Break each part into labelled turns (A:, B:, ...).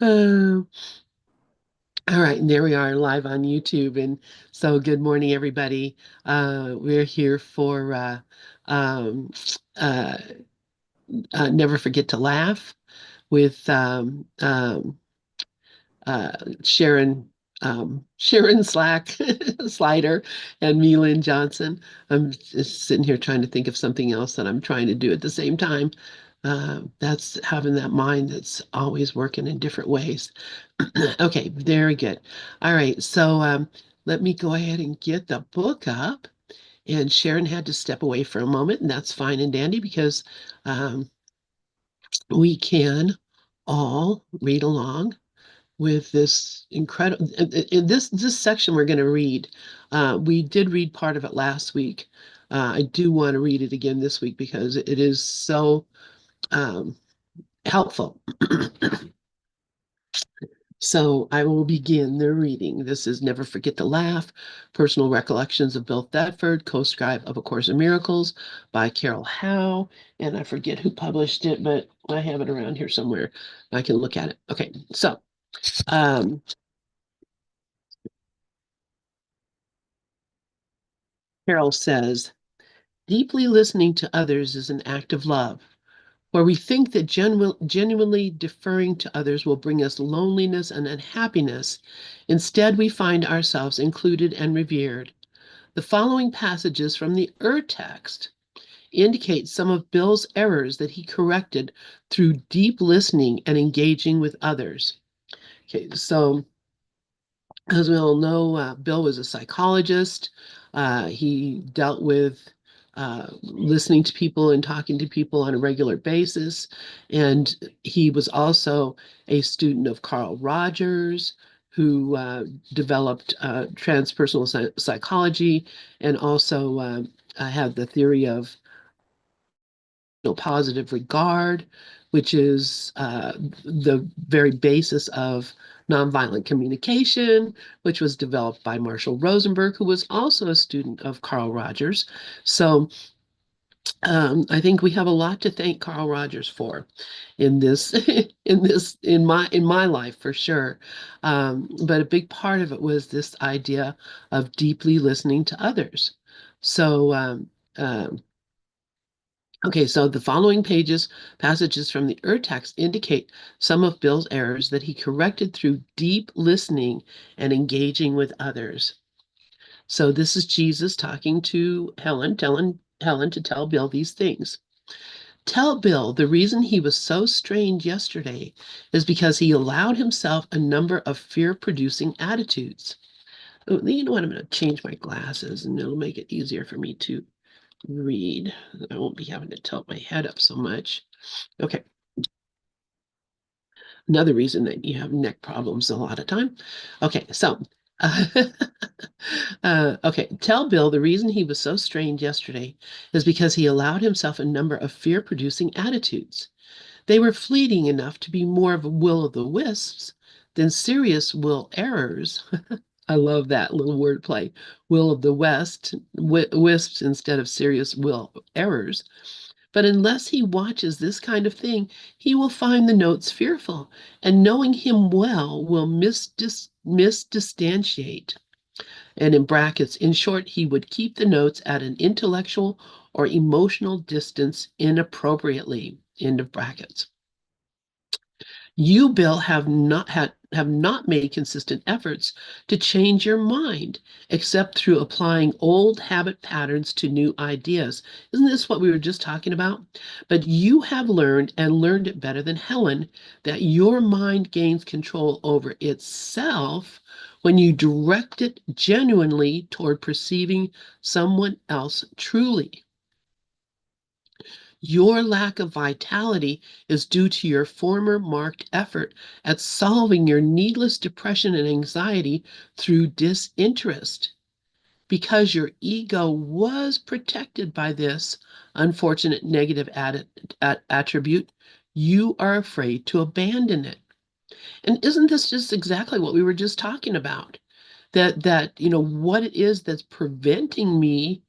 A: Um, all right, and there we are live on YouTube. And so, good morning, everybody. We're here for um, uh, Never Forget to Laugh with uh, Sharon, Sharon Slack Slider and Melan Johnson. I'm just sitting here trying to think of something else that I'm trying to do at the same time. That's having that mind that's always working in different ways. Okay, very good. All right, so let me go ahead and get the book up. And Sharon had to step away for a moment, and that's fine and dandy because um, we can all read along with this incredible in this section we're going to read. We did read part of it last week. I do want to read it again this week because it is so helpful. So I will begin the reading. This is Never Forget to Laugh, Personal Recollections of Bill Thetford, co-scribe of A Course in Miracles by Carol Howe. And I forget who published it, but I have it around here somewhere. I can look at it. Okay, so um, Carol says, deeply listening to others is an act of love. Where we think that genuinely deferring to others will bring us loneliness and unhappiness, instead we find ourselves included and revered. The following passages from the text indicate some of Bill's errors that he corrected through deep listening and engaging with others. Okay, so as we all know, Bill was a psychologist. He dealt with listening to people and talking to people on a regular basis. And he was also a student of Carl Rogers, who developed transpersonal psychology and also had the theory of positive regard, which is the very basis of nonviolent communication, which was developed by Marshall Rosenberg, who was also a student of Carl Rogers. So I think we have a lot to thank Carl Rogers for in this in my life for sure. But a big part of it was this idea of deeply listening to others. So okay, so the following passages from the text indicate some of Bill's errors that he corrected through deep listening and engaging with others. So this is Jesus talking to Helen, telling Helen to tell Bill these things. Tell Bill the reason he was so strange yesterday is because he allowed himself a number of fear-producing attitudes. Oh, you know what? I'm going to change my glasses and it'll make it easier for me to read. I won't be having to tilt my head up so much. Okay. Another reason that you have neck problems a lot of time. Okay, so uh, okay, tell Bill the reason he was so strange yesterday is because he allowed himself a number of fear-producing attitudes. They were fleeting enough to be more of a will o' the wisps than serious will errors. I love that little wordplay. Will of the West, wisps instead of serious will errors. But unless he watches this kind of thing, he will find the notes fearful, and knowing him well will misdistantiate. And in brackets, in short, he would keep the notes at an intellectual or emotional distance inappropriately. End of brackets. You, Bill, have not made consistent efforts to change your mind, except through applying old habit patterns to new ideas. Isn't this what we were just talking about? But you have learned, and learned it better than Helen, that your mind gains control over itself when you direct it genuinely toward perceiving someone else truly. Your lack of vitality is due to your former marked effort at solving your needless depression and anxiety through disinterest. Because your ego was protected by this unfortunate negative attribute, you are afraid to abandon it. And isn't this just exactly what we were just talking about? That what it is that's preventing me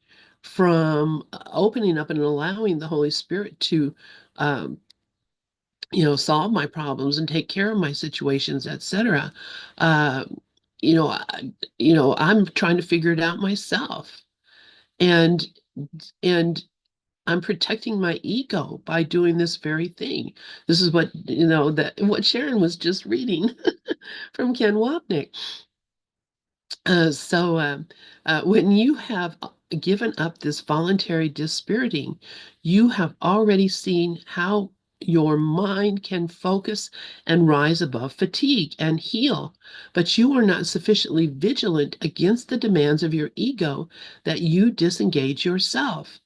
A: from opening up and allowing the Holy Spirit to um, solve my problems and take care of my situations, etc. Uh, I'm trying to figure it out myself. And and I'm protecting my ego by doing this very thing. This is what Sharon was just reading from Ken Wapnick. When you have given up this voluntary dispiriting, you have already seen how your mind can focus and rise above fatigue and heal, but you are not sufficiently vigilant against the demands of your ego that you disengage yourself.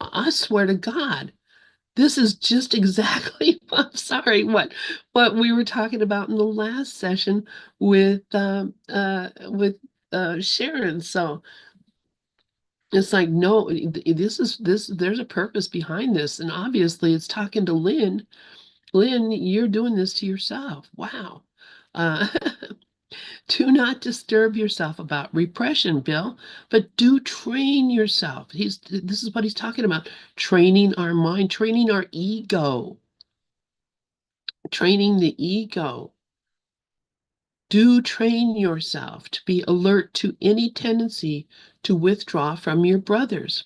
A: I swear to God, this is just exactly, I'm sorry, what we were talking about in the last session with Sharon. So it's like, no, there's a purpose behind this. And obviously it's talking to Lynn. Lynn, you're doing this to yourself. Wow. Uh, do not disturb yourself about repression, Bill, but do train yourself. This is what he's talking about. Training our mind, training our ego. Training the ego. Do train yourself to be alert to any tendency to withdraw from your brothers.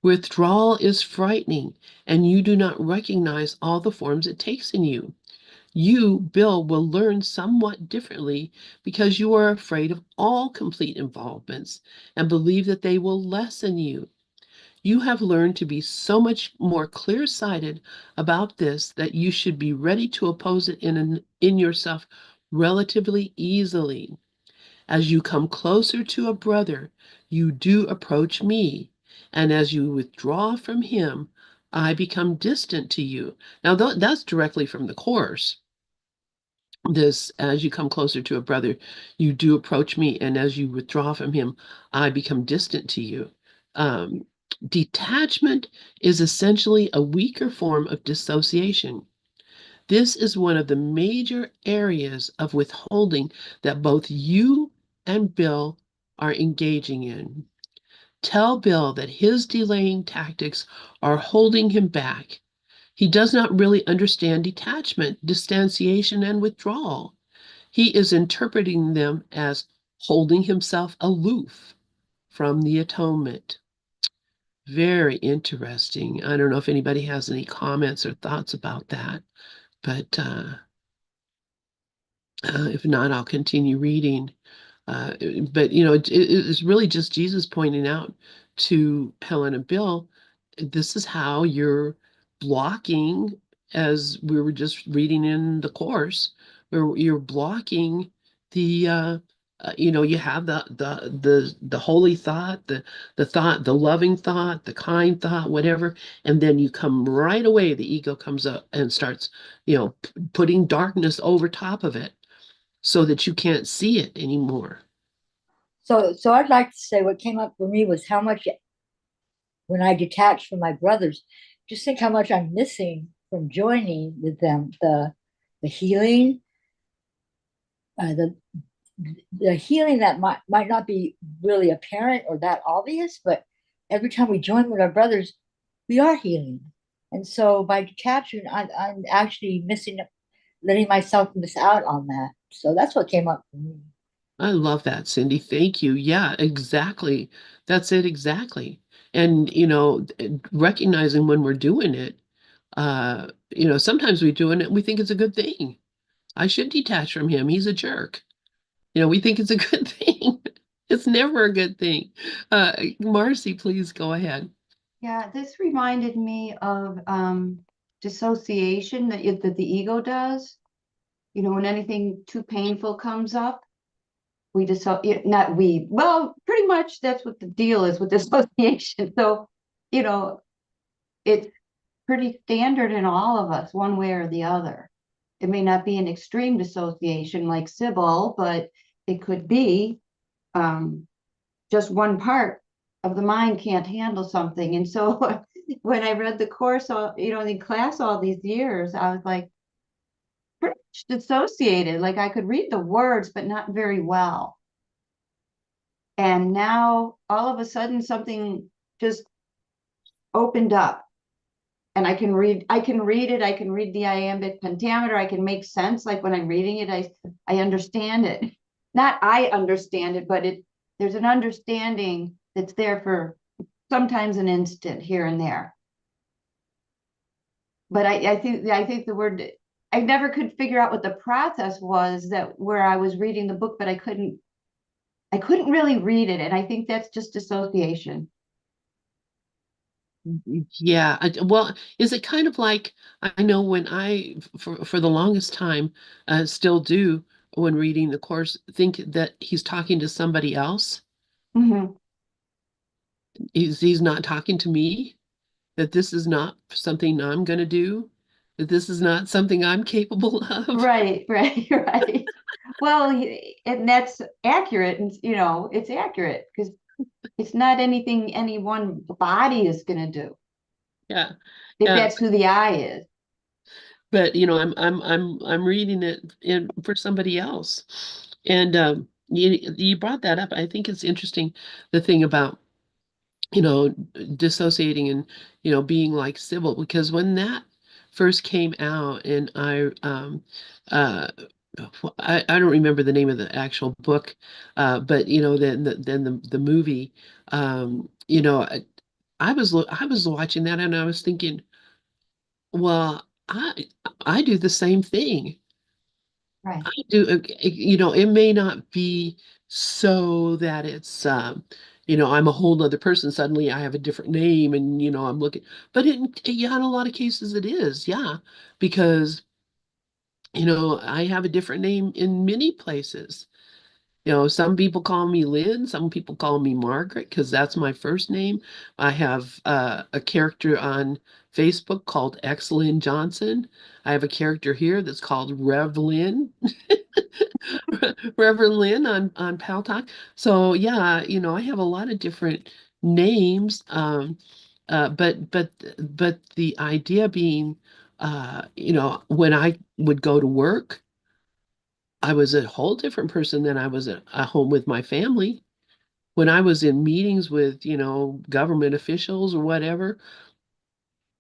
A: Withdrawal is frightening, and you do not recognize all the forms it takes in you. You, Bill, will learn somewhat differently because you are afraid of all complete involvements and believe that they will lessen you. You have learned to be so much more clear-sighted about this that you should be ready to oppose it in yourself relatively easily. As you come closer to a brother, you do approach me, and as you withdraw from him, I become distant to you. Now, that's directly from the Course. This, as you come closer to a brother, you do approach me, and as you withdraw from him, I become distant to you. Um, Detachment is essentially a weaker form of dissociation. This is one of the major areas of withholding that both you and Bill are engaging in. Tell Bill that his delaying tactics are holding him back. He does not really understand detachment, distanciation, and withdrawal. He is interpreting them as holding himself aloof from the atonement. Very interesting. I don't know if anybody has any comments or thoughts about that, but if not, I'll continue reading. Uh, but it's really just Jesus pointing out to Helen and Bill, this is how you're blocking, as we were just reading in the Course, where you're blocking the you have the holy thought, the loving thought, the kind thought, whatever, and then you come right away, the ego comes up and starts, putting darkness over top of it so that you can't see it anymore.
B: So I'd like to say what came up for me was how much when I detached from my brothers, just think how much I'm missing from joining with them. The healing, uh, the the healing that might not be really apparent or that obvious, but every time we join with our brothers, we are healing. And so by detaching, I'm actually missing, letting myself miss out on that. So that's what came up for me.
A: I love that, Cindy. Thank you. Yeah, exactly. That's it, exactly. And, recognizing when we're doing it, sometimes we're doing it and we think it's a good thing. I should detach from him. He's a jerk. We think it's a good thing. It's never a good thing. Marcy, please go ahead.
C: Yeah, this reminded me of dissociation that the ego does. When anything too painful comes up, we not we, well, pretty much that's what the deal is with dissociation. So, you know, it's pretty standard in all of us, one way or the other. It may not be an extreme dissociation like Sybil, but it could be um, just one part of the mind can't handle something. And so when I read the Course, in class all these years, I was like pretty much dissociated. Like I could read the words, but not very well. And now all of a sudden something just opened up. and I can read it, I can read the iambic pentameter, I can make sense. Like when I'm reading it, I understand it. Not I understand it, but there's an understanding that's there for sometimes an instant here and there. But I think the word, I never could figure out what the process was, that where I was reading the book, but I couldn't really read it. And I think that's just dissociation.
A: Yeah. Well, is it kind of like I know when for the longest time, still do when reading the course, think that he's talking to somebody else.
C: Mhm.
A: He's not talking to me, that this is not something I'm going to do, that this is not something I'm capable of.
C: Right, right, right. Well, and that's accurate, and it's accurate because it's not anything any one body is going to do,
A: Yeah.
C: if
A: Yeah.
C: that's who the I is.
A: But I'm reading it for somebody else. And you brought that up. I think it's interesting, the thing about dissociating and being like Sybil, because when that first came out, and uh I don't remember the name of the actual book, but then the movie, I was watching that, and I was thinking, well, I do the same thing.
C: Right.
A: I do, it may not be so that it's, I'm a whole other person. Suddenly I have a different name, and, I'm looking, but yeah, in a lot of cases it is. Yeah. Because, I have a different name in many places. Some people call me Lynn, some people call me Margaret because that's my first name. I have a character on Facebook called X Lynn Johnson. I have a character here that's called Rev Lynn. Reverend Lynn on Pal Talk. So yeah, I have a lot of different names. But the idea being, when I would go to work, I was a whole different person than I was at home with my family. When I was in meetings with, government officials or whatever,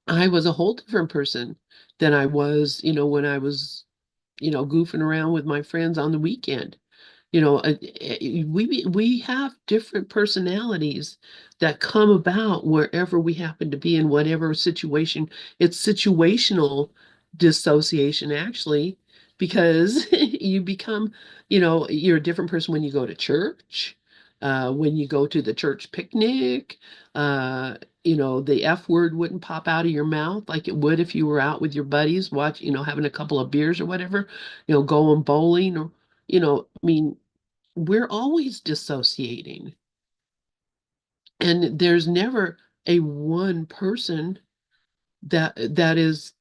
A: I was a whole different person than I was, when I was, goofing around with my friends on the weekend. We have different personalities that come about wherever we happen to be in whatever situation. It's situational dissociation, actually, because you become, you're a different person when you go to church, when you go to the church picnic. uh, the F word wouldn't pop out of your mouth like it would if you were out with your buddies, having a couple of beers or whatever, going bowling, or I mean, we're always dissociating, and there's never a one person that is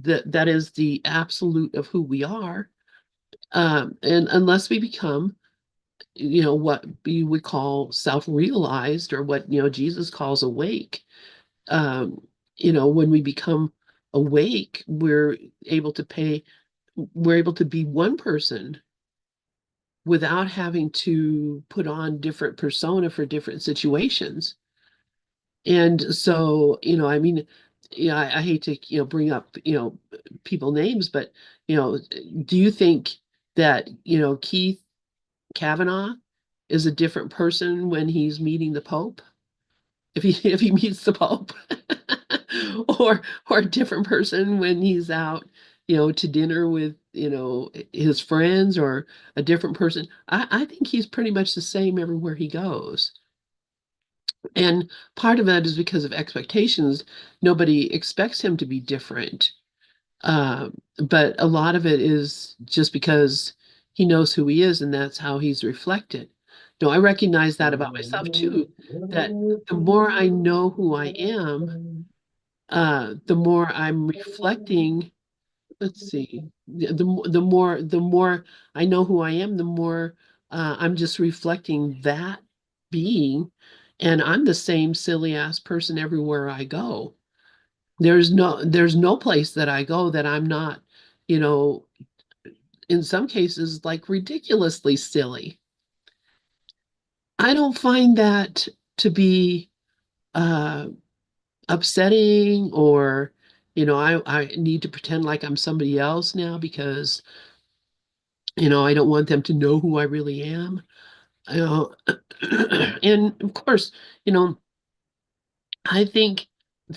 A: the absolute of who we are. And unless we become, what we would call self-realized, or what Jesus calls awake. um, when we become awake, we're able to be one person without having to put on different persona for different situations. And so, I mean, I hate to, bring up, people names, but, do you think that, Keith Kavanaugh is a different person when he's meeting the Pope? If he if he meets the Pope, or a different person when he's out, to dinner with, his friends, or a different person. I think he's pretty much the same everywhere he goes. And part of that is because of expectations. Nobody expects him to be different. But a lot of it is just because he knows who he is, and that's how he's reflected. I recognize that about myself too, that the more I know who I am, the more I'm reflecting. Let's see, the more I know who I am, the more I'm just reflecting that being, and I'm the same silly ass person everywhere I go. There's no place that I go that I'm not, you know, in some cases, like, ridiculously silly. I don't find that to be uh upsetting, or I need to pretend like I'm somebody else now because, I don't want them to know who I really am. Uh, and of course, you know, I think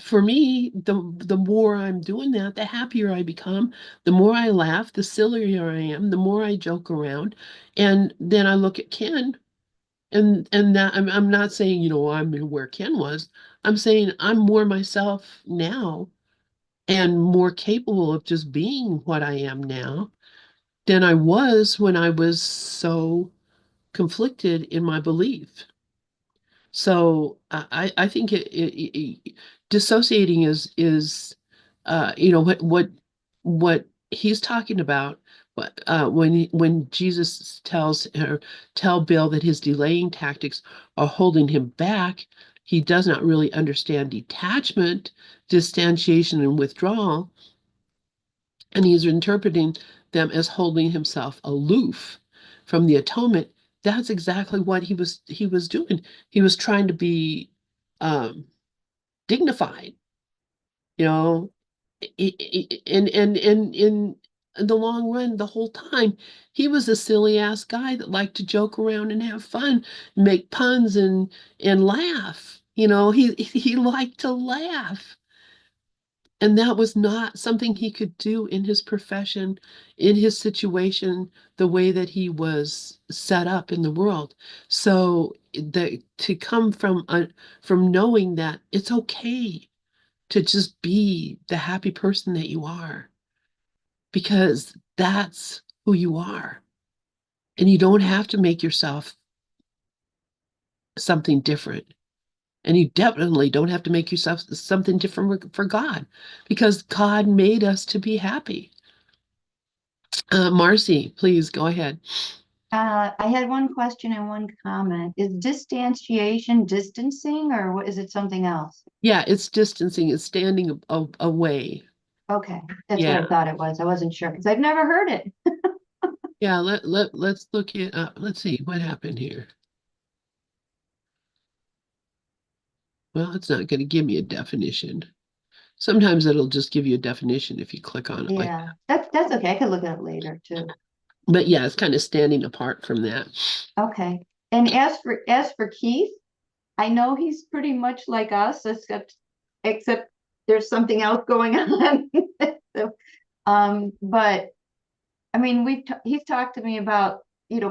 A: for me, the more I'm doing that, the happier I become, the more I laugh, the sillier I am, the more I joke around. And then I look at Ken and that I'm not saying, I'm where Ken was. I'm saying I'm more myself now and more capable of just being what I am now than I was when I was so conflicted in my belief. So I think dissociating what he's talking about. But when Jesus tell Bill that his delaying tactics are holding him back, he does not really understand detachment, distantiation, and withdrawal, and he's interpreting them as holding himself aloof from the atonement. That's exactly what he was doing. He was trying to be um, dignified, you know, and in the long run, the whole time, he was a silly ass guy that liked to joke around and have fun, make puns and laugh. He liked to laugh. And that was not something he could do in his profession, in his situation, the way that he was set up in the world. So to come from knowing that it's okay to just be the happy person that you are, because that's who you are. And you don't have to make yourself something different. And you definitely don't have to make yourself something different for God, because God made us to be happy. Marcy, please go ahead.
C: I had one question and one comment. Is distantiation distancing or what, is it something else?
A: Yeah, it's distancing, it's standing away.
C: Okay, that's what I
A: Yeah.
C: thought it was. I wasn't sure because I've never heard it.
A: Yeah, let's look it up. Let's see what happened here. Well, it's not going to give me a definition. Sometimes it'll just give you a definition if you click on it like
C: Yeah, that's okay. I could look at it later too.
A: that. But yeah, it's kind of standing apart from that.
C: Okay. And as for Keith, I know he's pretty much like us, except there's something else going on. So, but I mean, he's talked to me about,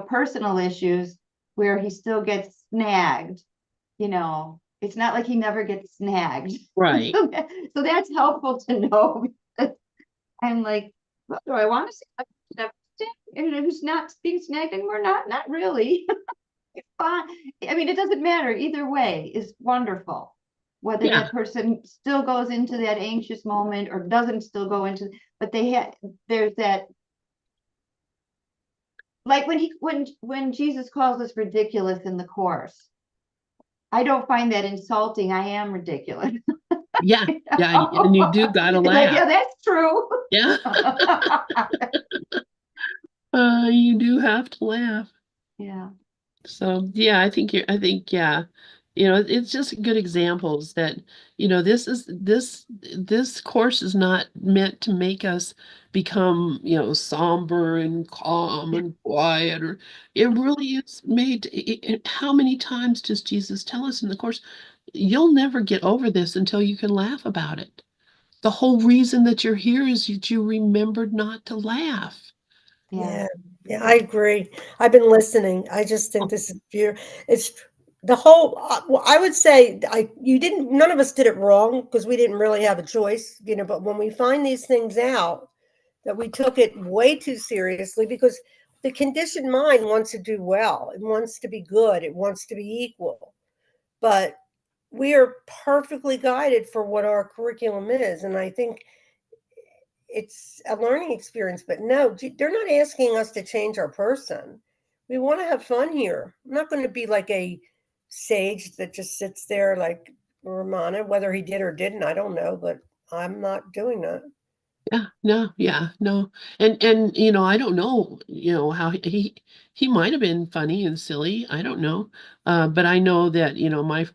C: personal issues where he still gets snagged, It's not like he never gets snagged.
A: Right.
C: So that's helpful to know. I'm like, what do I want to say? And if it's not being snagged anymore, not really. It's fine. I mean, it doesn't matter. Either way is wonderful. Whether
A: Yeah.
C: that person still goes into that anxious moment or doesn't still go into, but there's that, like when Jesus calls us ridiculous in the course, I don't find that insulting. I am ridiculous.
A: Yeah. Yeah. And you do gotta
C: It's like,
A: laugh.
C: yeah, that's true.
A: Yeah. You do have to laugh.
C: Yeah.
A: So yeah, yeah, it's just good examples that, this course is not meant to make us become, somber and calm and quiet, or it really is made how many times does Jesus tell us in the course, you'll never get over this until you can laugh about it. The whole reason that you're here is that you remembered not to laugh.
C: Yeah.
D: Yeah, yeah, I agree. I've been listening. I just think this is beautiful. It's the whole. Well, I would say you didn't. None of us did it wrong because we didn't really have a choice, But when we find these things out, that we took it way too seriously because the conditioned mind wants to do well. It wants to be good. It wants to be equal. But we are perfectly guided for what our curriculum is, and I think it's a learning experience. But no, they're not asking us to change our person. We want to have fun here. I'm not going to be like a sage that just sits there like Ramana. Whether he did or didn't, I don't know, but I'm not doing that.
A: Yeah, no, yeah, no. And I don't know, how he might have been funny and silly. I don't know. But I know that,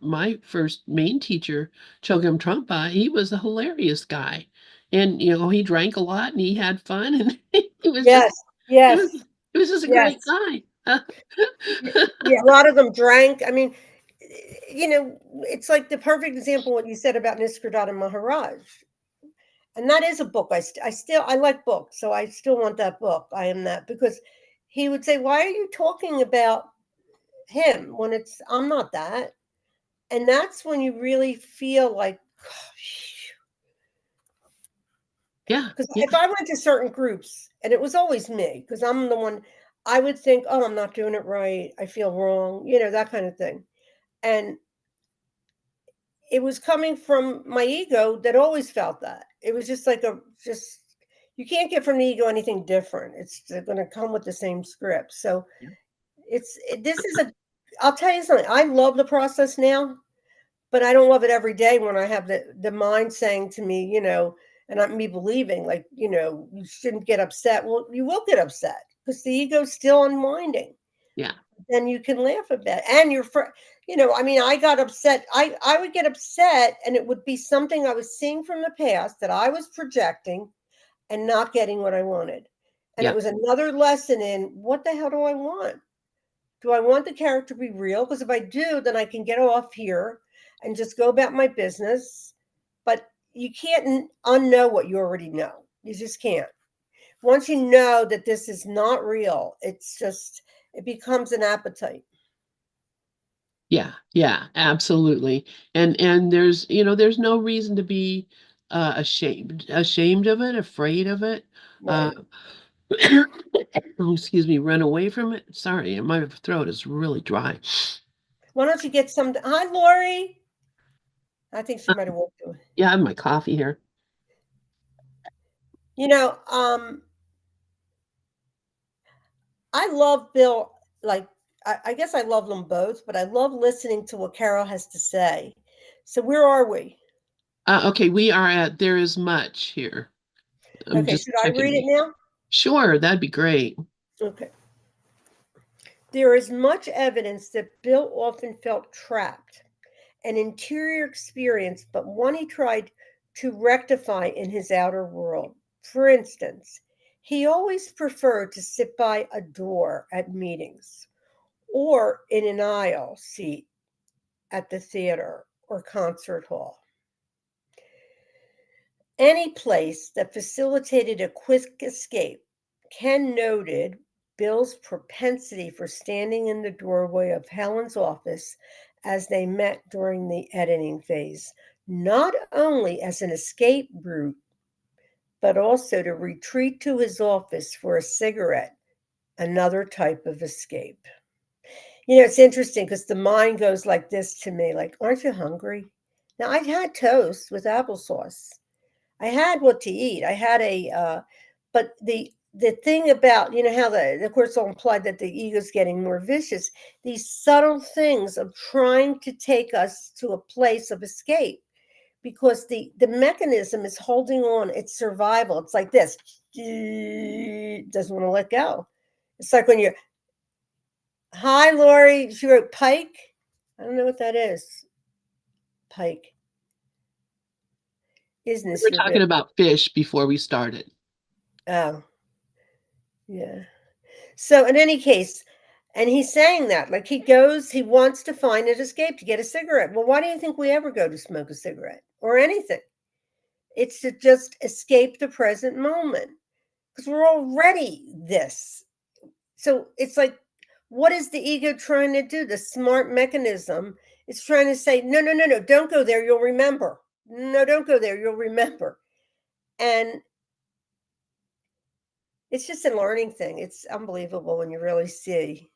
A: my first main teacher, Chogyam Trungpa, he was a hilarious guy. and he drank a lot and he had fun, and he was just
D: Yes,
A: he
D: yes,
A: was he was just a
D: yes.
A: great guy.
D: Yeah, a lot of them drank. I mean, it's like the perfect example what you said about Nisargadatta Maharaj. And that is a book. I like books, so I still want that book. I am that because he would say, "Why are you talking about him when I'm not that?" And that's when you really feel like,
A: Yeah,
D: because
A: yeah,
D: if I went to certain groups, and it was always me, because I'm the one, I would think, "Oh, I'm not doing it right. I feel wrong," that kind of thing. And it was coming from my ego that always felt that. It was just like you can't get from the ego anything different. It's going to come with the same script. So
A: yeah,
D: this is I'll tell you something. I love the process now, but I don't love it every day when I have the mind saying to me, and not me believing like, you shouldn't get upset. Well, you will get upset because the ego's still unwinding.
A: yeah,
D: Then you can laugh about it. And I mean, I got upset. I would get upset, and it would be something I was seeing from the past that I was projecting and not getting what I wanted. And it
A: yeah,
D: was another lesson in what the hell do I want? Do I want the character to be real? Because if I do, then I can get off here and just go about my business. But you can't unknow what you already know. You just can't. Once you know that this is not real, it becomes an appetite.
A: yeah, absolutely. And there's no reason to be ashamed of it, afraid of it. Uh,
D: Right.
A: oh, excuse me, run away from it. Sorry, my throat is really dry.
D: Why don't you get some? Hi, Lori. I think she
A: Uh,
D: might have walked away.
A: yeah, I have my coffee here.
D: You know, I love Bill. Like, I guess I love them both, but I love listening to what Carol has to say. So where are we?
A: Okay, we are at There Is Much here. I'm
D: Okay,
A: just
D: should I read
A: checking.
D: it now?
A: Sure, that'd be great.
D: Okay. There is much evidence that Bill often felt trapped, an interior experience, but one he tried to rectify in his outer world. For instance, he always preferred to sit by a door at meetings or in an aisle seat at the theater or concert hall. Any place that facilitated a quick escape. Ken noted Bill's propensity for standing in the doorway of Helen's office as they met during the editing phase, not only as an escape route, but also to retreat to his office for a cigarette, another type of escape. It's interesting because the mind goes like this to me, like, aren't you hungry? Now, I've had toast with applesauce. I had what to eat. I had but the thing about, how of course, all implied that the ego's getting more vicious, these subtle things of trying to take us to a place of escape because the mechanism is holding on its survival. It's like this, doesn't want to let go. It's like when you're, hi, Lori, she wrote pike. I don't know what that is. Pike. Isn't
A: We
D: this
A: were
D: your
A: talking
D: bit?
A: about fish before we started.
D: Oh, yeah. So in any case, and he's saying that, like he wants to find an escape to get a cigarette. Well, why do you think we ever go to smoke a cigarette or anything? It's to just escape the present moment because we're already this. So it's like, what is the ego trying to do? The smart mechanism is trying to say, no, no, no, no, don't go there. You'll remember. No, don't go there. You'll remember. And it's just a learning thing. It's unbelievable when you really see.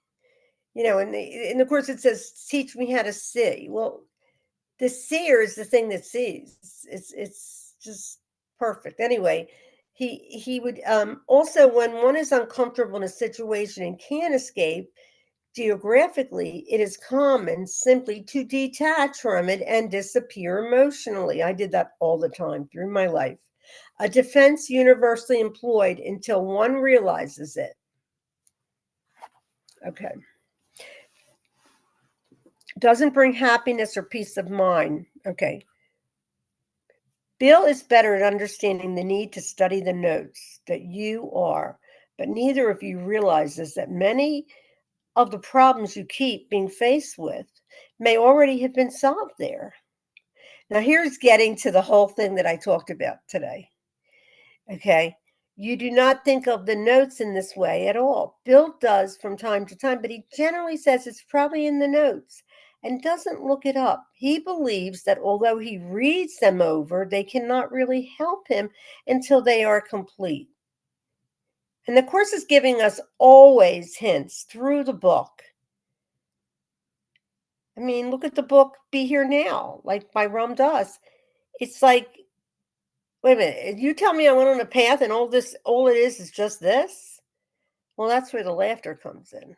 D: And of course it says, teach me how to see. Well, the seer is the thing that sees. It's just perfect. Anyway, he would also, when one is uncomfortable in a situation and can't escape geographically, it is common simply to detach from it and disappear emotionally. I did that all the time through my life. A defense universally employed until one realizes it. Okay. Doesn't bring happiness or peace of mind. Okay. Bill is better at understanding the need to study the notes that you are, but neither of you realizes that many of the problems you keep being faced with may already have been solved there. Now, here's getting to the whole thing that I talked about today. Okay. You do not think of the notes in this way at all. Bill does from time to time, but he generally says it's probably in the notes and doesn't look it up. He believes that although he reads them over, they cannot really help him until they are complete. And the course is giving us always hints through the book. I mean, look at the book Be Here Now, like by Ram Dass. It's like, wait a minute, you tell me I went on a path and all it is just this? Well, that's where the laughter comes in.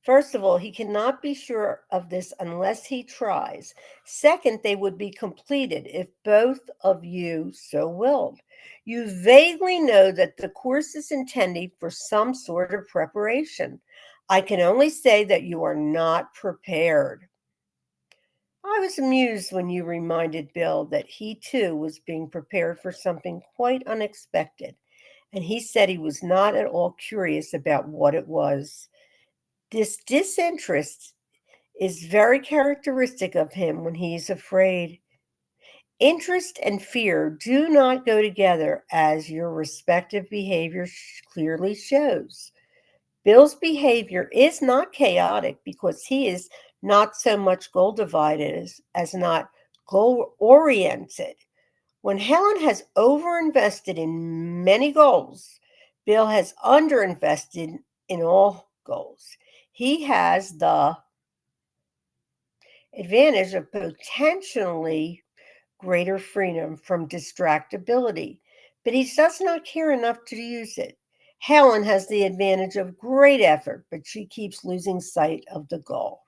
D: First of all, he cannot be sure of this unless he tries. Second, they would be completed if both of you so willed. You vaguely know that the course is intended for some sort of preparation. I can only say that you are not prepared. I was amused when you reminded Bill that he too was being prepared for something quite unexpected, and he said he was not at all curious about what it was. This disinterest is very characteristic of him when he is afraid. Interest and fear do not go together, as your respective behavior clearly shows. Bill's behavior is not chaotic because he is not so much goal divided as not goal oriented. When Helen has overinvested in many goals, Bill has underinvested in all goals. He has the advantage of potentially greater freedom from distractibility, but he does not care enough to use it. Helen has the advantage of great effort, but she keeps losing sight of the goal.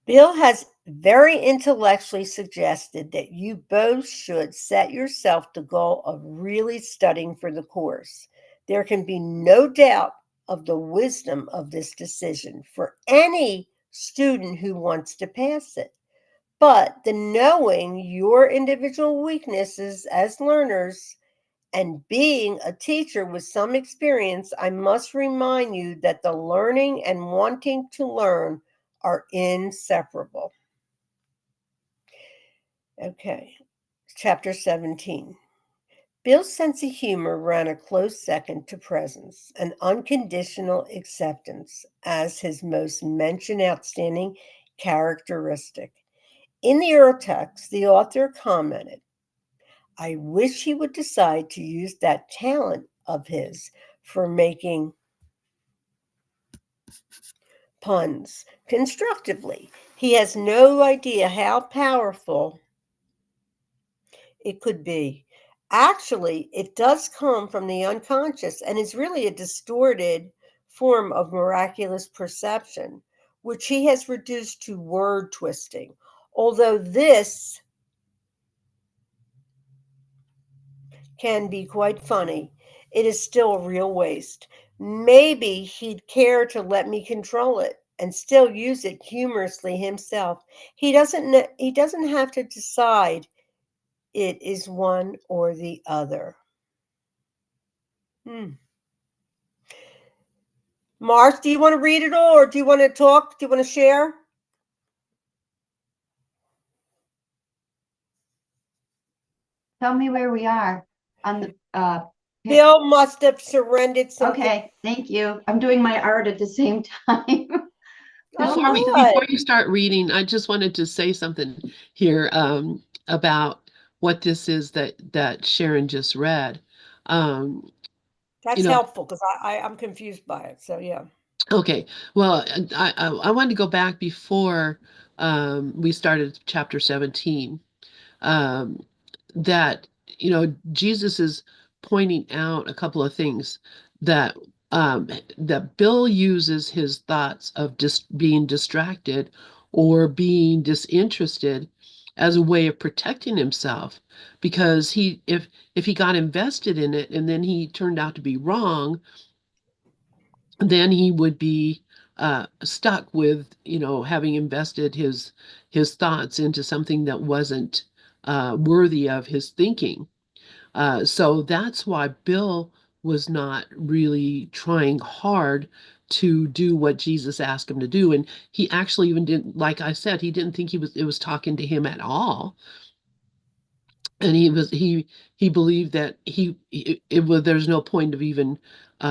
D: Bill has very intellectually suggested that you both should set yourself the goal of really studying for the course. There can be no doubt of the wisdom of this decision for any student who wants to pass it. But the knowing your individual weaknesses as learners and being a teacher with some experience, I must remind you that the learning and wanting to learn are inseparable. Okay, chapter 17. Bill's sense of humor ran a close second to presence and unconditional acceptance as his most mentioned outstanding characteristic. In the Earl text, the author commented, I wish he would decide to use that talent of his for making puns constructively. He has no idea how powerful it could be. Actually, it does come from the unconscious and is really a distorted form of miraculous perception, which he has reduced to word twisting. Although this can be quite funny, it is still a real waste. Maybe he'd care to let me control it and still use it humorously himself. He doesn't have to decide it is one or the other. Mark, do you want to read it all or do you want to talk? Do you want to share?
C: Tell me where we are on the
D: Bill must have surrendered something.
C: Okay, thank you. I'm doing my art at the same time.
A: Before you start reading, I just wanted to say something here about what this is that Sharon just read.
D: That's helpful because I'm confused by it. So yeah.
A: Okay. Well, I wanted to go back before we started chapter 17. Um, that Jesus is pointing out a couple of things that that Bill uses his thoughts of just being distracted or being disinterested as a way of protecting himself, because if he got invested in it and then he turned out to be wrong, then he would be stuck with, having invested his thoughts into something that wasn't worthy of his thinking. So that's why Bill was not really trying hard to do what Jesus asked him to do. And he actually even didn't, like I said, he didn't think it was talking to him at all. And he believed that it was there's no point of even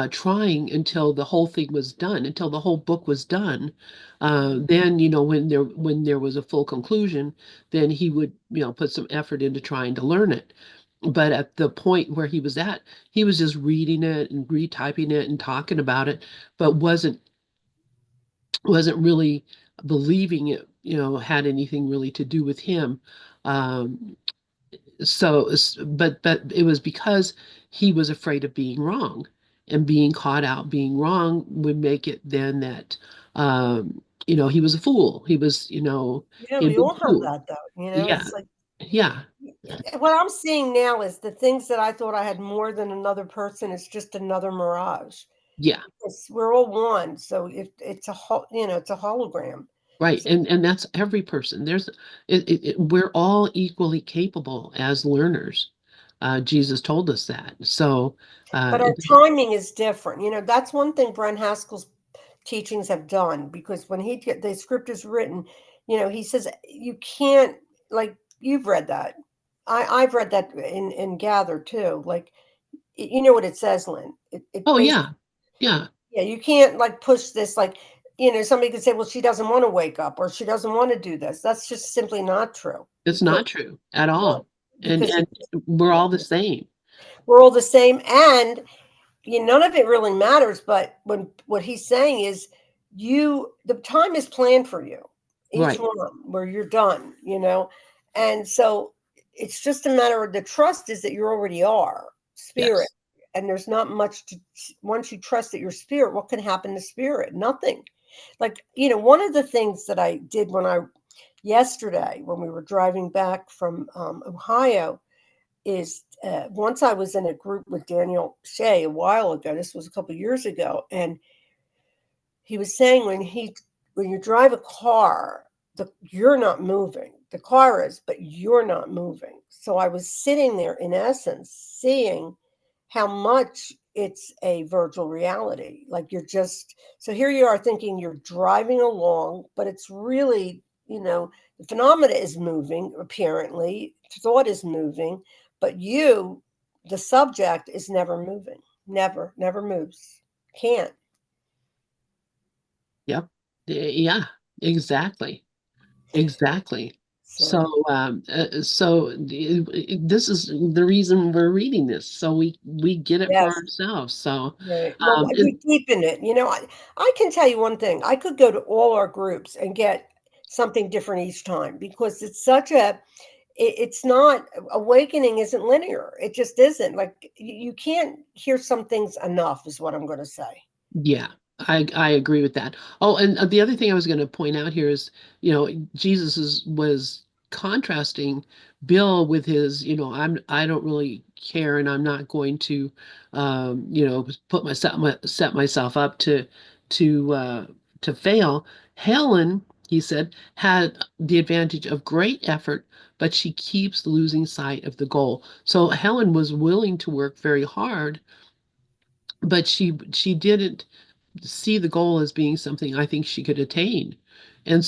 A: trying until the whole thing was done, until the whole book was done. Then, when there was a full conclusion, then he would, put some effort into trying to learn it. But at the point where he was at, he was just reading it and retyping it and talking about it, but wasn't really believing it, had anything really to do with him. Um, but it was because he was afraid of being wrong, and being caught out being wrong would make it then that, he was a fool.
D: Yeah,
A: He had
D: we
A: been
D: all have
A: fooled.
D: that though.
A: Yeah,
D: It's like
A: yeah,
D: what I'm seeing now is the things that I thought I had more than another person is just another mirage.
A: yeah.
D: We're all one, so if it's it's a hologram.
A: Right.
D: So,
A: And that's every person. We're all equally capable as learners. Jesus told us that. So,
D: but our timing is different. That's one thing Brent Haskell's teachings have done, because when the script is written, he says you can't, like, you've read that. I've read that in Gather too. Like, you know what it says, Lynn. It
A: oh
D: basically,
A: yeah, yeah,
D: yeah, you can't like push this, like, somebody could say, well, she doesn't want to wake up or she doesn't want to do this. That's just simply not true.
A: it's
D: Because
A: not true at
D: well,
A: all. And
D: because
A: and we're all the same.
D: we're all the same, and none of it really matters. But when what he's saying is, the time is planned for you, each
A: Right.
D: one where you're done, and so it's just a matter of the trust is that you already are spirit,
A: Yes.
D: and there's not much to once you trust that you're spirit. What can happen to spirit? Nothing. Like, one of the things that I did yesterday when we were driving back from Ohio is, once I was in a group with Daniel Shea a while ago. This was a couple of years ago, and he was saying when you drive a car, you're not moving. The car is, but you're not moving. So I was sitting there in essence, seeing how much it's a virtual reality. Like, so here you are thinking you're driving along, but it's really, the phenomena is moving, apparently, thought is moving, but the subject, is never moving. Never moves. Can't.
A: Yep. Yeah, exactly. Exactly.
D: So.
A: This is the reason we're reading this, so we get it for
D: Yes.
A: ourselves. So,
D: Right. Well,
A: it,
D: you deepen it. I can tell you one thing. I could go to all our groups and get something different each time, because it's it's not, awakening isn't linear. It just isn't. Like, you can't hear some things enough, is what I'm going to say.
A: Yeah, I agree with that. Oh, and the other thing I was going to point out here is, was contrasting Bill with his, I don't really care, and I'm not going to, set myself up to fail. Helen, he said, had the advantage of great effort, but she keeps losing sight of the goal. So Helen was willing to work very hard, but she didn't see the goal as being something I think she could attain. And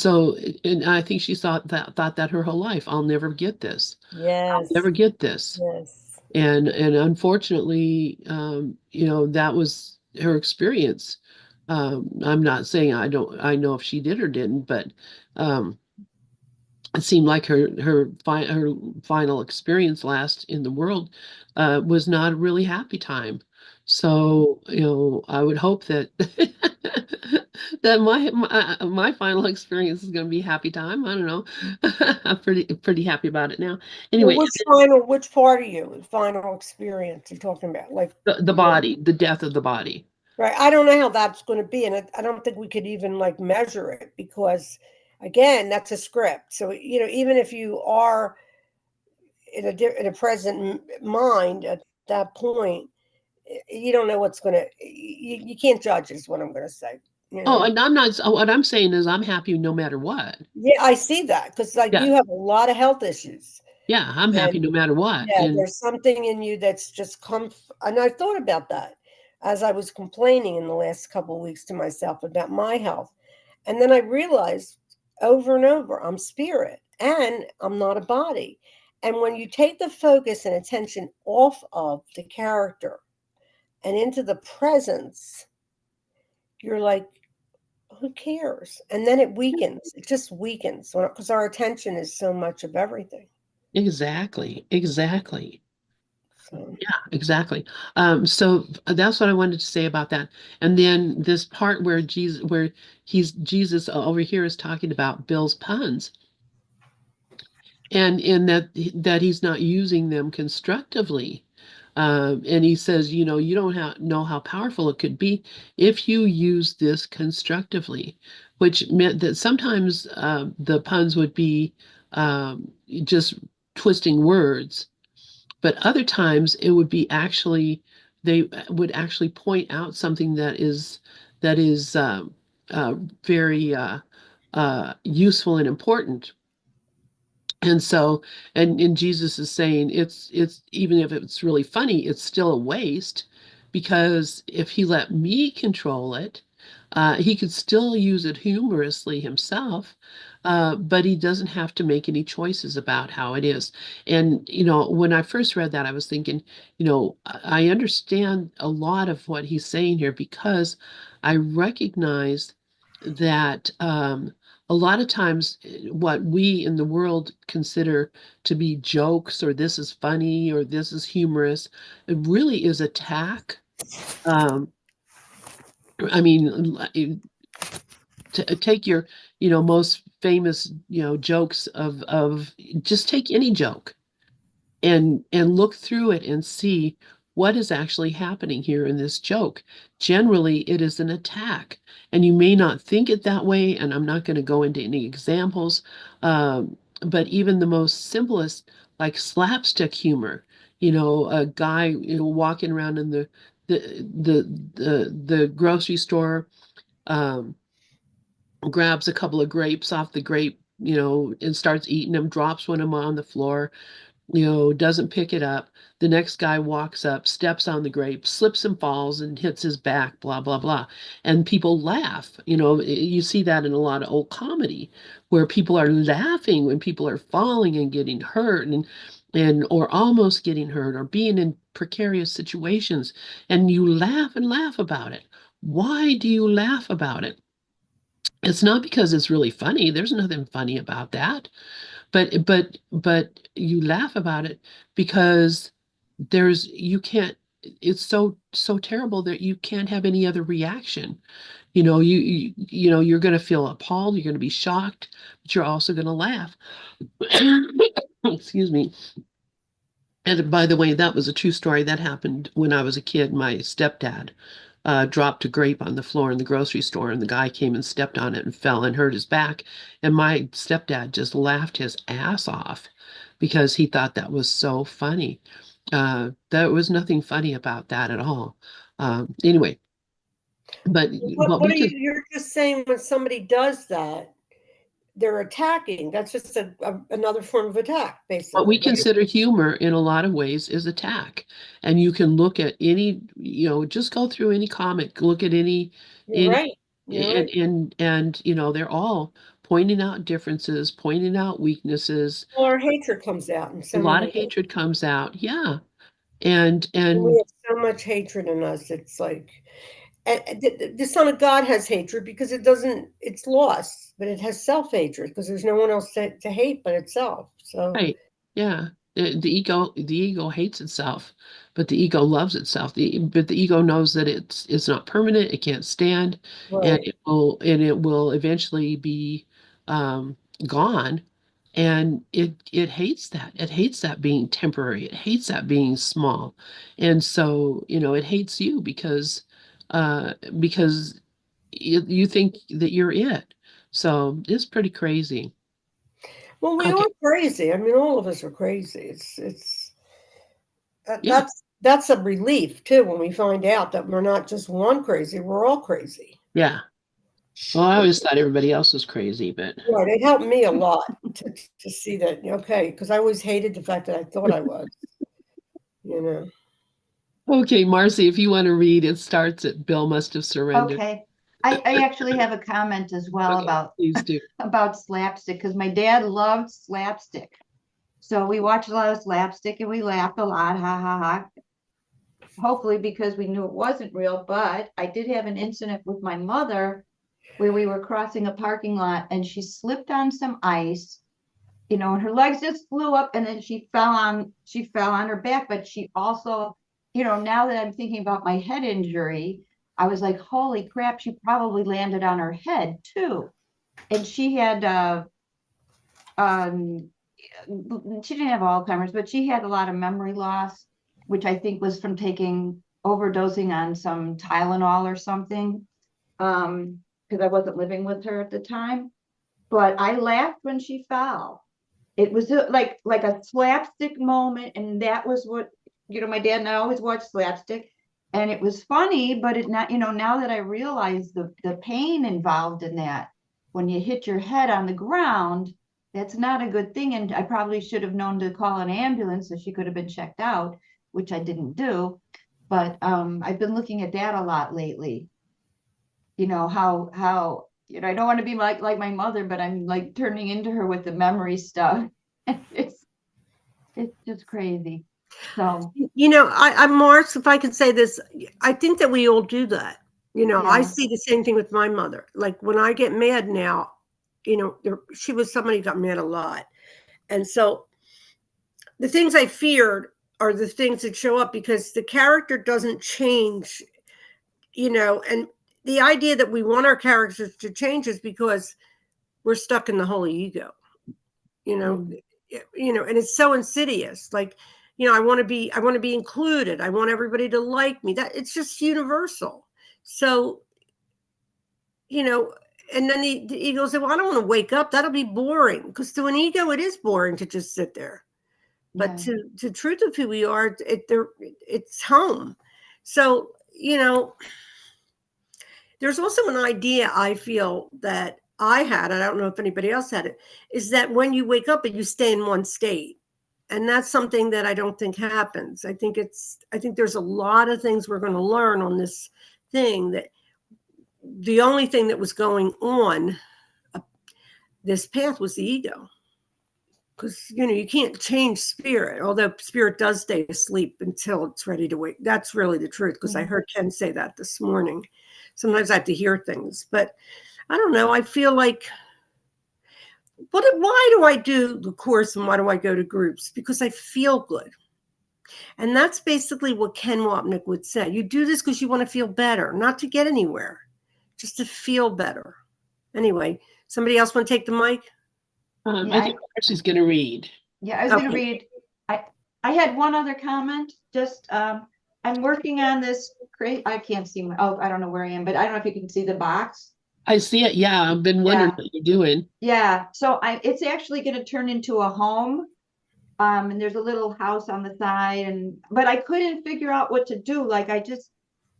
A: I think she thought that her whole life, I'll never get this. I'll
D: Yes.
A: never get this.
D: Yes.
A: And unfortunately, that was her experience. I'm not saying I know if she did or didn't, but um, it seemed like her final experience last in the world was not a really happy time. So, I would hope that that my final experience is going to be a happy time. I don't know. I'm pretty happy about it now.
D: Well,
A: Anyway,
D: which part of you, final experience you're talking about? Like,
A: the body, the death of the body.
D: right. I don't know how that's going to be. And I don't think we could even like measure it, because, again, that's a script. So, even if you are in a present mind at that point, you don't know what's going to, you can't judge, is what I'm going to say. you
A: Oh,
D: know.
A: and I'm not, what I'm saying is I'm happy no matter what.
D: Yeah, I see that because like
A: Yeah.
D: you have a lot of health issues.
A: Yeah. I'm happy
D: And
A: no matter what.
D: yeah,
A: And
D: there's something in you that's just come, and I thought about that as I was complaining in the last couple of weeks to myself about my health. And then I realized over and over, I'm spirit and I'm not a body. And when you take the focus and attention off of the character and into the presence, you're like, who cares? And then it weakens. It just weakens because our attention is so much of everything.
A: exactly, exactly.
D: So,
A: Yeah, exactly. So that's what I wanted to say about that. And then this part where Jesus over here is talking about Bill's puns, and in that he's not using them constructively. And he says, you don't know how powerful it could be if you use this constructively, which meant that sometimes the puns would be just twisting words, but other times it would be actually they would actually point out something that is uh, very useful and important. And so, and Jesus is saying it's even if it's really funny, it's still a waste, because if he let me control it, he could still use it humorously himself, but he doesn't have to make any choices about how it is. And when I first read that, I was thinking, I understand a lot of what he's saying here, because I recognize that. A lot of times what we in the world consider to be jokes, or this is funny, or this is humorous, it really is attack. um, I mean, take your most famous jokes of just take any joke and look through it and see what is actually happening here in this joke. Generally, it is an attack, and you may not think it that way, and I'm not going to go into any examples, but even the most simplest, like slapstick humor, a guy walking around in the grocery store, um, grabs a couple of grapes off the grape, and starts eating them, drops one of them on the floor, doesn't pick it up. The next guy walks up, steps on the grape, slips and falls and hits his back, blah, blah, blah. And people laugh. You see that in a lot of old comedy, where people are laughing when people are falling and getting hurt, and or almost getting hurt, or being in precarious situations. And you laugh and laugh about it. Why do you laugh about it? It's not because it's really funny. There's nothing funny about that. But you laugh about it because you can't, it's so terrible that you can't have any other reaction. You're going to feel appalled, you're going to be shocked, but you're also going to laugh. Excuse me. And by the way, that was a true story that happened when I was a kid. My stepdad dropped a grape on the floor in the grocery store, and the guy came and stepped on it and fell and hurt his back. And my stepdad just laughed his ass off because he thought that was so funny. There was nothing funny about that at all. Anyway, but
D: what,
A: what
D: what
A: we
D: are you,
A: could
D: you're just saying when somebody does that, they're attacking. That's just another form of attack,
A: what we
D: basically, right?
A: consider humor in a lot of ways is attack. And you can look at any, just go through any comic, look at
D: You're
A: any,
D: right. You're right.
A: and they're all pointing out differences, pointing out weaknesses.
D: Well, our hatred comes out in
A: A
D: so
A: lot
D: many
A: of
D: ways.
A: hatred comes out. Yeah. And
D: And we
A: and
D: have so much hatred in us. It's like, and the Son of God has hatred because it doesn't, it's lost, but it has self hatred because there's no one else to hate but itself. So,
A: right. Yeah. The ego hates itself, but the ego loves itself. But the ego knows that it's not permanent, it can't stand, and
D: right.
A: it will eventually be um, gone. And it hates that. It hates that being temporary. It hates that being small. And so, it hates you because you think that you're it. So it's pretty crazy.
D: Well, we
A: Okay.
D: are crazy. I mean, all of us are crazy. It's
A: Yeah.
D: that's a relief too when we find out that we're not just one crazy, we're all crazy.
A: Yeah. Well, I always thought everybody else was crazy, but
D: Right, it helped me a lot to see that, okay, because I always hated the fact that I thought I was, you know.
A: okay, Marcy, if you want to read, it starts at Bill must have surrendered.
C: Okay. I actually have a comment as well
A: Okay, please do.
C: about slapstick, because my dad loved slapstick. So we watched a lot of slapstick and we laughed a lot, ha ha ha. Hopefully because we knew it wasn't real, but I did have an incident with my mother where we were crossing a parking lot and she slipped on some ice, you know, and her legs just flew up and then she fell on her back. But she also, you know, now that I'm thinking about my head injury, I was like, holy crap, she probably landed on her head too. And she had um she didn't have Alzheimer's, but she had a lot of memory loss, which I think was from overdosing on some Tylenol or something. Because I wasn't living with her at the time. But I laughed when she fell. It was like a slapstick moment, and that was what, you know, my dad and I always watched slapstick, and it was funny, but it not, you know, now that I realize the pain involved in that, when you hit your head on the ground, that's not a good thing. And I probably should have known to call an ambulance so she could have been checked out, which I didn't do. But I've been looking at that a lot lately. You know, how you know, I don't want to be like my mother, but I'm like turning into her with the memory stuff. It's just crazy. So
D: You know, I'm Mars, if I can say this, I think that we all do that. You know, I
C: yeah.
D: see the same thing with my mother. Like when I get mad now, you know, she was somebody who got mad a lot. And so the things I feared are the things that show up because the character doesn't change, you know, and the idea that we want our characters to change is because we're stuck in the holy ego, you know,
C: Mm,
D: you know, and it's so insidious. Like, you know, I want to be included. I want everybody to like me. That it's just universal. So, you know, and then the ego said, well, I don't want to wake up. That'll be boring. Because to an ego, it is boring to just sit there. But
C: yeah.
D: to truth of who we are, it's home. So, you know, there's also an idea I feel that I had, I don't know if anybody else had it, is that when you wake up and you stay in one state. And that's something that I don't think happens. I think there's a lot of things we're going to learn on this thing, that the only thing that was going on this path was the ego. Because, you know, you can't change spirit, although spirit does stay asleep until it's ready to wake. That's really the truth, because I
C: Mhm.
D: heard Ken say that this morning. Sometimes I have to hear things, but I don't know. I feel like, why do I do the course and why do I go to groups? Because I feel good. And that's basically what Ken Wapnick would say. You do this because you want to feel better, not to get anywhere, just to feel better. Anyway, somebody else want to take the mic?
C: Yeah,
A: I think Marcy's going to read.
C: yeah, I was gonna
D: Okay.
C: read. I I had one other comment. Just I'm working on this great, I can't see I don't know where I am, but I don't know if you can see the box.
A: I see it. Yeah, I've been wondering
C: Yeah.
A: what you're doing.
C: Yeah. So it's actually gonna turn into a home. And there's a little house on the side, but I couldn't figure out what to do. Like I just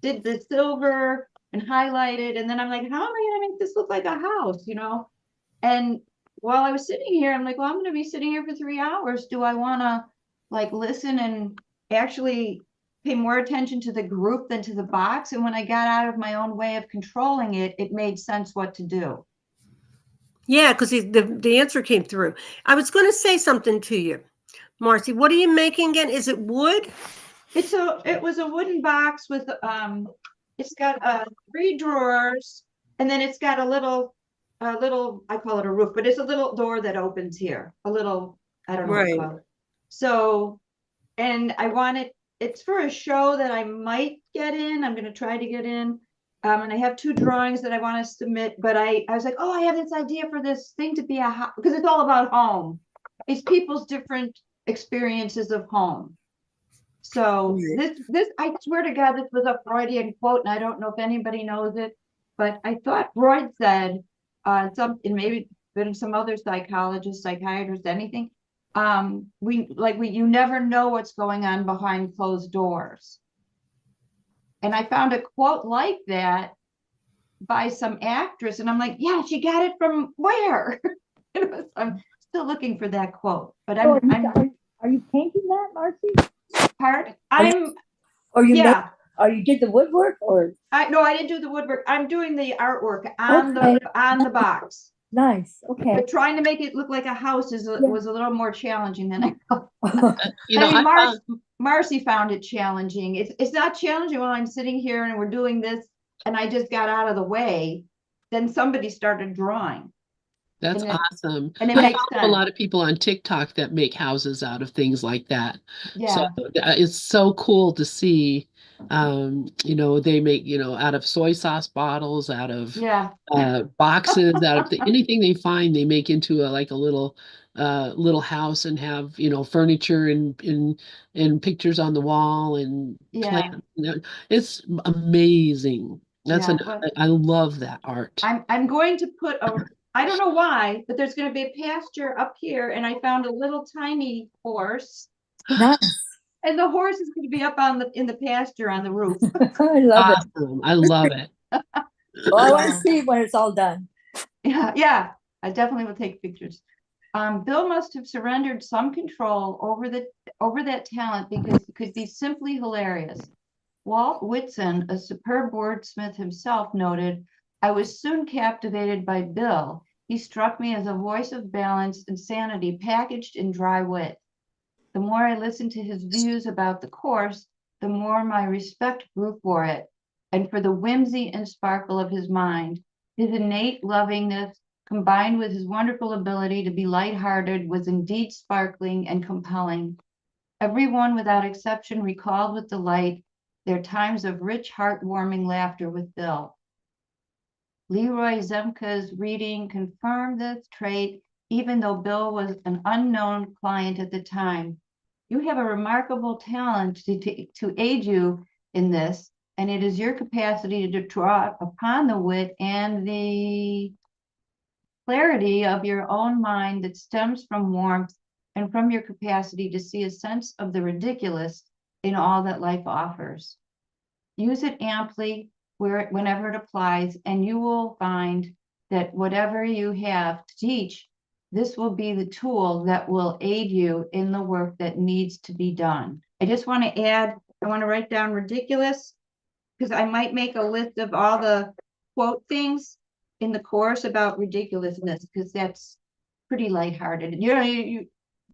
C: did the silver and highlighted, and then I'm like, how am I gonna make this look like a house, you know? And while I was sitting here, I'm like, well, I'm gonna be sitting here for 3 hours. Do I wanna like listen and actually pay more attention to the group than to the box? And when I got out of my own way of controlling it, it made sense what to do.
D: Yeah, because the answer came through. I was going to say something to you, Marcy. What are you making again? Is it wood?
C: It was a wooden box with it's got 3 drawers, and then it's got a little, I call it a roof, but it's a little door that opens here, a little, I don't know what to
D: Right.
C: call it. So, and it's for a show that I might get in. I'm gonna try to get in. And I have 2 drawings that I want to submit, but I was like, oh, I have this idea for this thing to be a house, because it's all about home. It's people's different experiences of home. So
D: Right.
C: this I swear to God, this was a Freudian quote, and I don't know if anybody knows it, but I thought Freud said something, maybe been some other psychologist, psychiatrist, anything. You never know what's going on behind closed doors. And I found a quote like that by some actress. And I'm like, yeah, she got it from where? I'm still looking for that quote, but
B: So are you painting that, Marcy?
C: part.
B: Are you, or you made,
C: Yeah.
B: or you did the woodwork, or
C: No, I didn't do the woodwork. I'm doing the artwork
B: okay,
C: on the box.
B: nice, okay.
C: But trying to make it look like a house was a little more challenging than I thought.
A: You know,
C: I mean,
A: I found
C: Marcy found it challenging. It's not challenging while I'm sitting here and we're doing this and I just got out of the way. Then somebody started drawing.
A: that's
C: And
A: awesome.
C: it
A: I
C: makes
A: follow a
C: sense.
A: lot of people on TikTok that make houses out of things like that. So
C: Yeah.
A: it's so cool to see. They make, out of soy sauce bottles, out of
C: Yeah.
A: boxes, out of anything they find, they make into a little house and have, furniture and pictures on the wall and
C: Yeah.
A: plants. It's amazing.
C: Yeah. Well,
A: I love that art.
C: I'm going to put I don't know why, but there's going to be a pasture up here and I found a little tiny horse.
B: Nice.
C: And the horse is going to be up in the pasture on the roof.
B: I love it.
A: Awesome. I love it.
B: Well, I want to see when it's all done.
C: Yeah, yeah. I definitely will take pictures. Bill must have surrendered some control over that talent because it could be simply hilarious. Walt Whitson, a superb wordsmith himself, noted, "I was soon captivated by Bill. He struck me as a voice of balance and sanity packaged in dry wit. The more I listened to his views about the course, the more my respect grew for it, and for the whimsy and sparkle of his mind. His innate lovingness, combined with his wonderful ability to be light-hearted, was indeed sparkling and compelling. Everyone without exception recalled with delight their times of rich, heartwarming laughter with Bill. Leroy Zemka's reading confirmed this trait, even though Bill was an unknown client at the time. You have a remarkable talent to aid you in this, and it is your capacity to draw upon the wit and the clarity of your own mind that stems from warmth and from your capacity to see a sense of the ridiculous in all that life offers. Use it amply whenever it applies, and you will find that whatever you have to teach, this will be the tool that will aid you in the work that needs to be done. I just want to add, I want to write down ridiculous because I might make a list of all the quote things in the course about ridiculousness because that's pretty lighthearted. You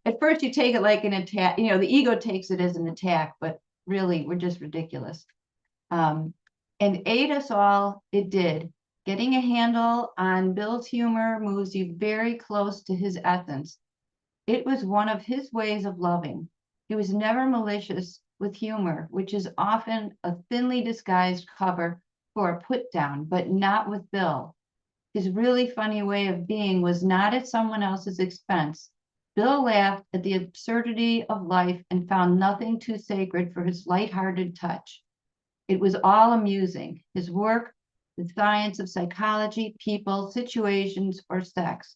C: at first you take it like an attack, the ego takes it as an attack, but really we're just ridiculous. And aid us all, it did. Getting a handle on Bill's humor moves you very close to his essence. It was one of his ways of loving. He was never malicious with humor, which is often a thinly disguised cover for a put down, but not with Bill. His really funny way of being was not at someone else's expense. Bill laughed at the absurdity of life and found nothing too sacred for his light-hearted touch. It was all amusing. His work, the science of psychology, people, situations, or sex.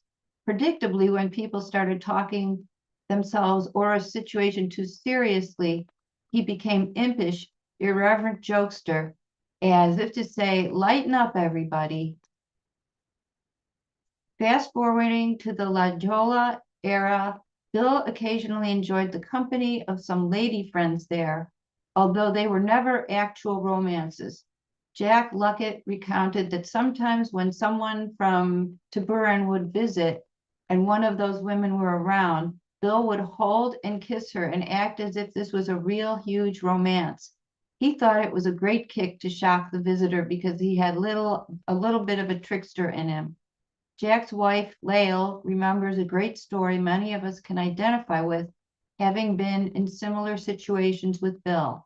C: Predictably, when people started talking themselves or a situation too seriously, he became impish, irreverent jokester, as if to say, lighten up, everybody. Fast forwarding to the La Jolla era, Bill occasionally enjoyed the company of some lady friends there, although they were never actual romances. Jack Luckett recounted that sometimes when someone from Tiburon would visit and one of those women were around, Bill would hold and kiss her and act as if this was a real huge romance. He thought it was a great kick to shock the visitor because he had a little bit of a trickster in him. Jack's wife, Lael, remembers a great story many of us can identify with, having been in similar situations with Bill.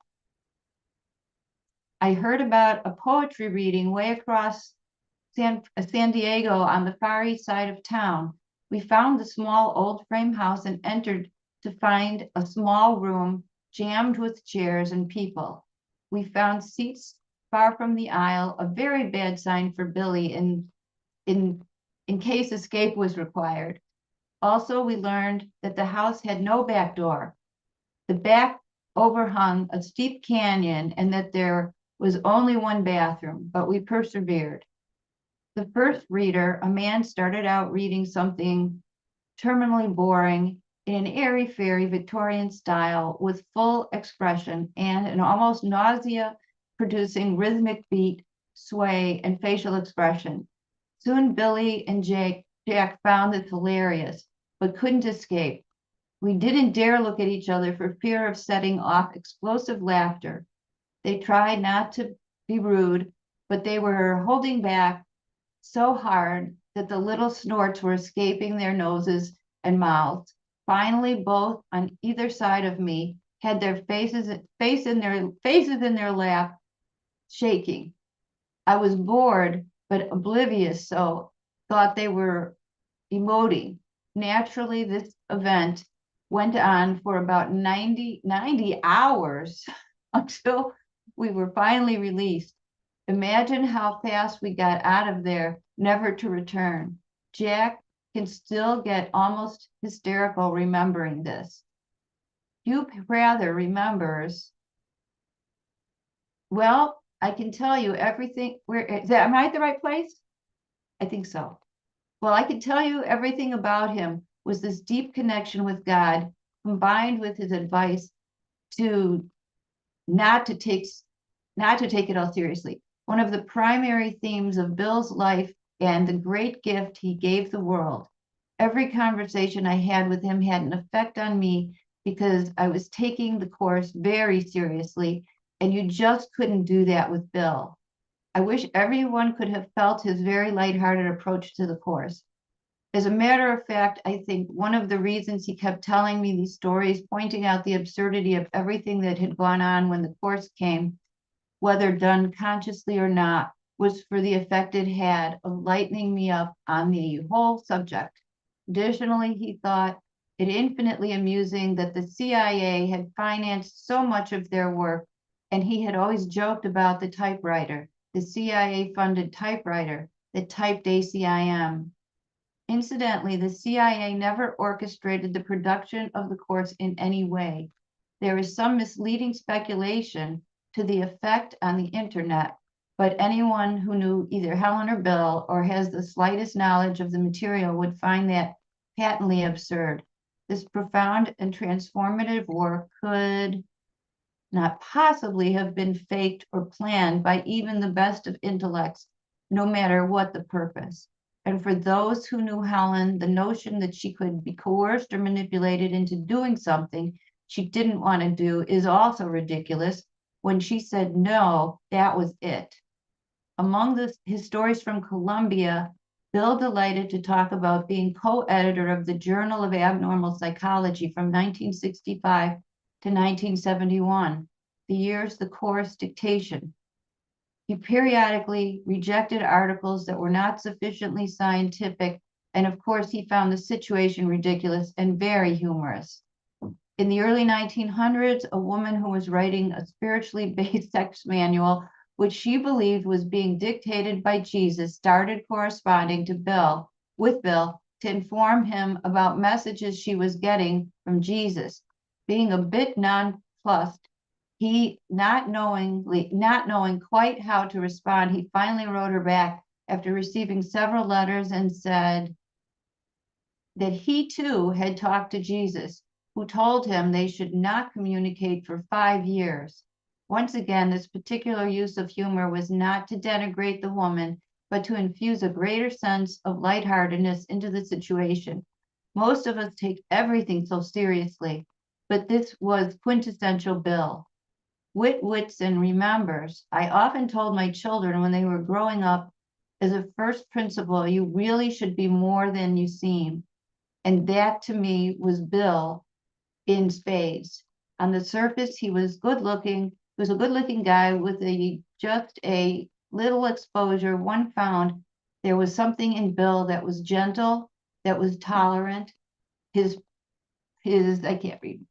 C: I heard about a poetry reading way across San Diego on the far east side of town. We found the small old frame house and entered to find a small room jammed with chairs and people. We found seats far from the aisle, a very bad sign for Billy in case escape was required. Also, we learned that the house had no back door. The back overhung a steep canyon and that there was only one bathroom, but we persevered. The first reader, a man, started out reading something terminally boring in an airy-fairy Victorian style with full expression and an almost nausea-producing rhythmic beat, sway, and facial expression. Soon Billy and Jack found this hilarious, but couldn't escape. We didn't dare look at each other for fear of setting off explosive laughter. They tried not to be rude, but they were holding back so hard that the little snorts were escaping their noses and mouths. Finally, both on either side of me had their faces in their lap, shaking. I was bored but oblivious, so thought they were emoting. Naturally, this event went on for about 90 hours until we were finally released. Imagine how fast we got out of there, never to return. Jack can still get almost hysterical remembering this. Hugh rather remembers, well, I can tell you everything. Am I at the right place? I think so. Well, I can tell you everything about him was this deep connection with God, combined with his advice to not to take it all seriously. One of the primary themes of Bill's life and the great gift he gave the world. Every conversation I had with him had an effect on me because I was taking the course very seriously, and you just couldn't do that with Bill. I wish everyone could have felt his very lighthearted approach to the course. As a matter of fact, I think one of the reasons he kept telling me these stories, pointing out the absurdity of everything that had gone on when the course came, whether done consciously or not, was for the effect it had of lightening me up on the whole subject. Additionally, he thought it infinitely amusing that the CIA had financed so much of their work, and he had always joked about the typewriter, the CIA-funded typewriter that typed ACIM. Incidentally, the CIA never orchestrated the production of the course in any way. There is some misleading speculation to the effect on the internet, but anyone who knew either Helen or Bill or has the slightest knowledge of the material would find that patently absurd. This profound and transformative work could not possibly have been faked or planned by even the best of intellects, no matter what the purpose. And for those who knew Helen, the notion that she could be coerced or manipulated into doing something she didn't want to do is also ridiculous. When she said no, that was it. Among his stories from Columbia, Bill delighted to talk about being co-editor of the Journal of Abnormal Psychology from 1965 to 1971, the years the course dictation. He periodically rejected articles that were not sufficiently scientific, and of course he found the situation ridiculous and very humorous. In the early 1900s, a woman who was writing a spiritually based sex manual, which she believed was being dictated by Jesus, started corresponding with Bill to inform him about messages she was getting from Jesus. Being a bit nonplussed, he not knowing quite how to respond, he finally wrote her back after receiving several letters and said that he too had talked to Jesus, who told him they should not communicate for 5 years. Once again, this particular use of humor was not to denigrate the woman, but to infuse a greater sense of lightheartedness into the situation. Most of us take everything so seriously, but this was quintessential Bill. Whitson remembers, I often told my children when they were growing up, as a first principle, you really should be more than you seem. And that to me was Bill in spades. On the surface, he was good looking. He was a good looking guy with just a little exposure. One found there was something in Bill that was gentle, that was tolerant. His I can't read.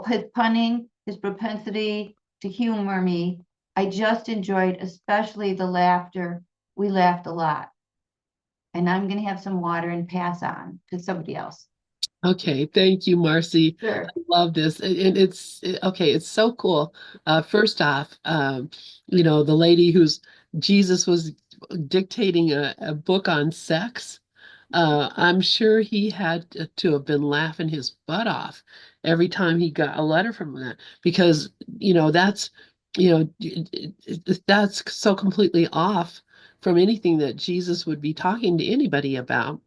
C: His punning, his propensity to humor me. I just enjoyed, especially the laughter. We laughed a lot. And I'm going to have some water and pass on to somebody else.
A: Okay, thank you, Marcy.
C: Sure.
A: I love this. And okay, it's so cool. First off, the lady who's Jesus was dictating a book on sex, I'm sure he had to have been laughing his butt off every time he got a letter from that, because that's that's so completely off from anything that Jesus would be talking to anybody about.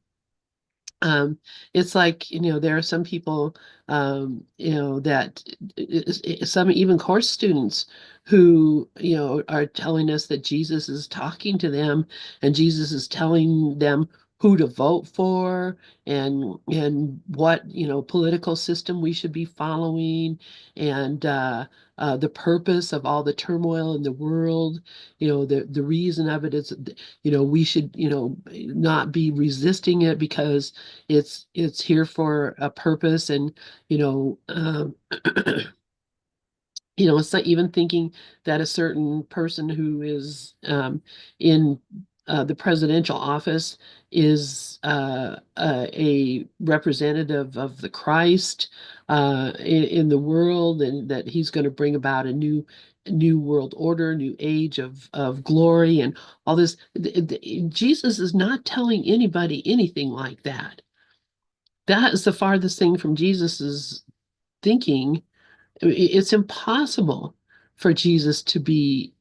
A: Um, it's like, there are some people, that some even course students who, are telling us that Jesus is talking to them and Jesus is telling them who to vote for and what, political system we should be following and the purpose of all the turmoil in the world. The reason of it is, we should, not be resisting it because it's here for a purpose. And it's not even thinking that a certain person who is in the presidential office is a representative of the Christ in the world, and that he's going to bring about a new world order, new age of glory, and all this. Jesus is not telling anybody anything like that. That is the farthest thing from Jesus's thinking. It's impossible for Jesus to be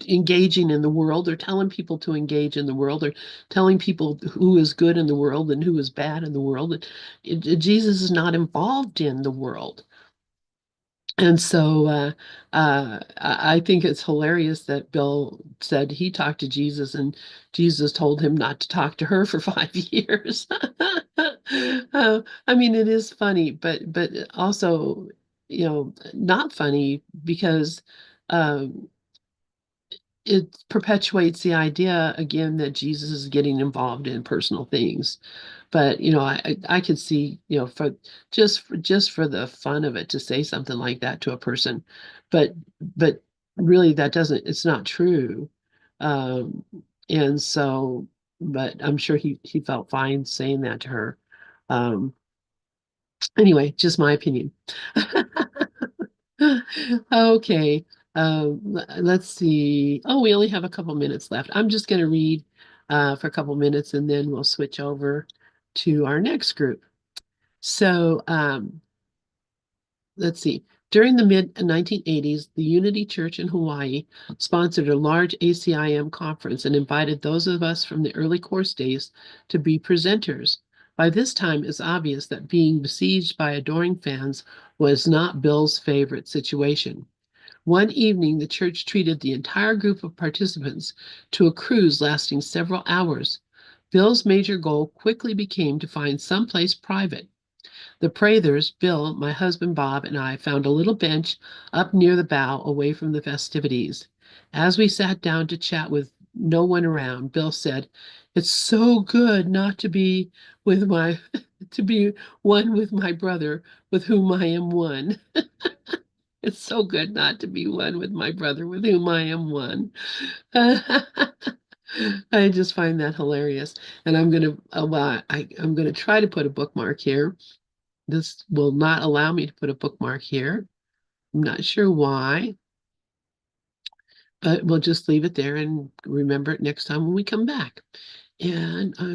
A: engaging in the world or telling people to engage in the world or telling people who is good in the world and who is bad in the world. Jesus is not involved in the world. And so I think it's hilarious that Bill said he talked to Jesus and Jesus told him not to talk to her for 5 years. I mean, it is funny, but also, not funny because um, it perpetuates the idea again that Jesus is getting involved in personal things. But I could see, for just for the fun of it to say something like that to a person, but but really it's not true. Um, and so, but I'm sure he felt fine saying that to her. Um, anyway, just my opinion. Okay. Let's see. Oh, we only have a couple minutes left. I'm just going to read for a couple minutes and then we'll switch over to our next group. So let's see. During the mid 1980s, the Unity Church in Hawaii sponsored a large ACIM conference and invited those of us from the early course days to be presenters. By this time, it's obvious that being besieged by adoring fans was not Bill's favorite situation. One evening, the church treated the entire group of participants to a cruise lasting several hours. Bill's major goal quickly became to find someplace private. The Prathers, Bill, my husband Bob, and I found a little bench up near the bow away from the festivities. As we sat down to chat with no one around, Bill said, "It's so good not to be with my to be one with my brother, with whom I am one." It's so good not to be one with my brother, with whom I am one. I just find that hilarious, and I'm gonna try to put a bookmark here. This will not allow me to put a bookmark here. I'm not sure why, but we'll just leave it there and remember it next time when we come back. And I'm